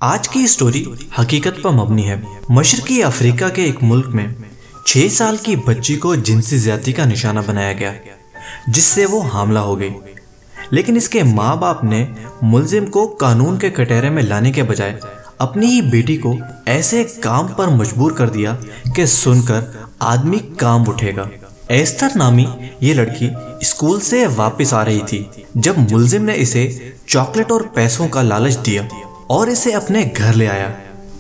आज की स्टोरी हकीकत पर मबनी है। मशरकी अफ्रीका के एक मुल्क में 6 साल की बच्ची को जिनसी ज्यादती का निशाना बनाया गया, जिससे वो हामला हो गई। लेकिन इसके माँ बाप ने मुलजिम को कानून के कटहरे में लाने के बजाय अपनी ही बेटी को ऐसे काम पर मजबूर कर दिया कि सुनकर आदमी काम उठेगा। एस्तर नामी ये लड़की स्कूल से वापस आ रही थी जब मुलजिम ने इसे चॉकलेट और पैसों का लालच दिया और इसे अपने घर ले आया,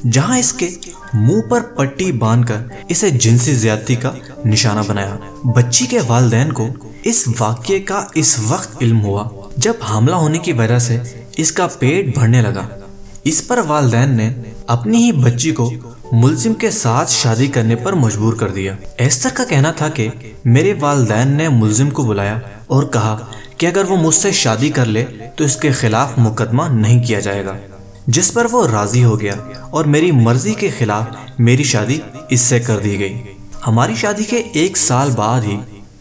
जहां इसके मुंह पर पट्टी बांधकर इसे जिनसी ज्यादती का निशाना बनाया। बच्ची के वालिदैन को इस वाक्ये का इस वक्त इल्म हुआ जब हमला होने की वजह से इसका पेट भरने लगा। इस पर वालिदैन ने अपनी ही बच्ची को मुलजिम के साथ शादी करने पर मजबूर कर दिया। एस्तर का कहना था कि मेरे वालिदैन ने मुलजिम को बुलाया और कहा कि अगर वो मुझसे शादी कर ले तो इसके खिलाफ मुकदमा नहीं किया जाएगा, जिस पर वो राजी हो गया और मेरी मर्जी के खिलाफ मेरी शादी इससे कर दी गई। हमारी शादी के 1 साल बाद ही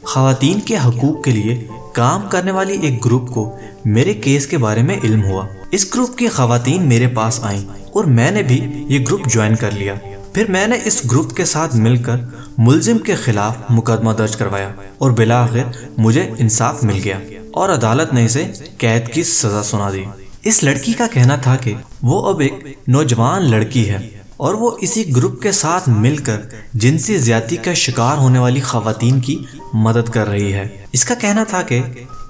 खवातीन के हकूक के लिए काम करने वाली एक ग्रुप को मेरे केस के बारे में इल्म हुआ। इस ग्रुप की खवातीन मेरे पास आईं और मैंने भी ये ग्रुप ज्वाइन कर लिया। फिर मैंने इस ग्रुप के साथ मिलकर मुलजिम के खिलाफ मुकदमा दर्ज करवाया और बिलाखिर मुझे इंसाफ मिल गया और अदालत ने इसे कैद की सजा सुना दी। इस लड़की का कहना था कि वो अब एक नौजवान लड़की है और वो इसी ग्रुप के साथ मिलकर जिनसी ज्यादती का शिकार होने वाली खवातीन की मदद कर रही है। इसका कहना था कि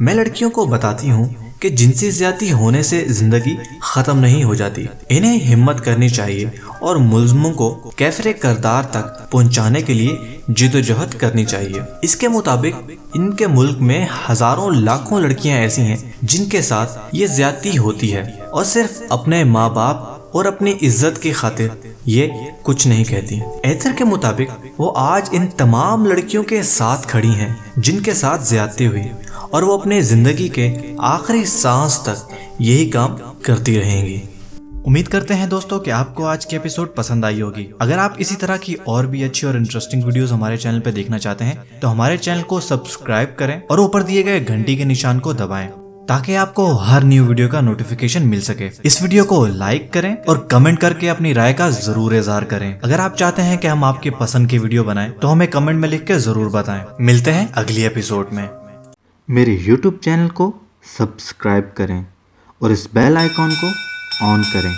मैं लड़कियों को बताती हूँ कि जिनसी ज्यादती होने से जिंदगी खत्म नहीं हो जाती, इन्हें हिम्मत करनी चाहिए और मुल्ज़िमों को कैफरे करदार तक पहुंचाने के लिए जिदोजहद करनी चाहिए। इसके मुताबिक इनके मुल्क में हजारों लाखों लड़कियां ऐसी हैं जिनके साथ ये ज्यादती होती है और सिर्फ अपने माँ बाप और अपनी इज्जत की खातिर ये कुछ नहीं कहती। एस्तर के मुताबिक वो आज इन तमाम लड़कियों के साथ खड़ी हैं जिनके साथ ज्यादती हुई और वो अपने जिंदगी के आखिरी सांस तक यही काम करती रहेंगी। उम्मीद करते हैं दोस्तों कि आपको आज की एपिसोड पसंद आई होगी। अगर आप इसी तरह की और भी अच्छी और इंटरेस्टिंग वीडियोस हमारे चैनल पे देखना चाहते हैं तो हमारे चैनल को सब्सक्राइब करें और ऊपर दिए गए घंटी के निशान को दबाएं ताकि आपको हर न्यू वीडियो का नोटिफिकेशन मिल सके। इस वीडियो को लाइक करें और कमेंट करके अपनी राय का जरूर इजहार करें। अगर आप चाहते हैं कि हम आपकी पसंद की वीडियो बनाएं तो हमें कमेंट में लिख के जरूर बताएं। मिलते हैं अगली एपिसोड में। मेरे YouTube चैनल को सब्सक्राइब करें और इस बेल आइकॉन को ऑन करें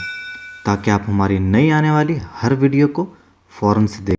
ताकि आप हमारी नई आने वाली हर वीडियो को फौरन से देख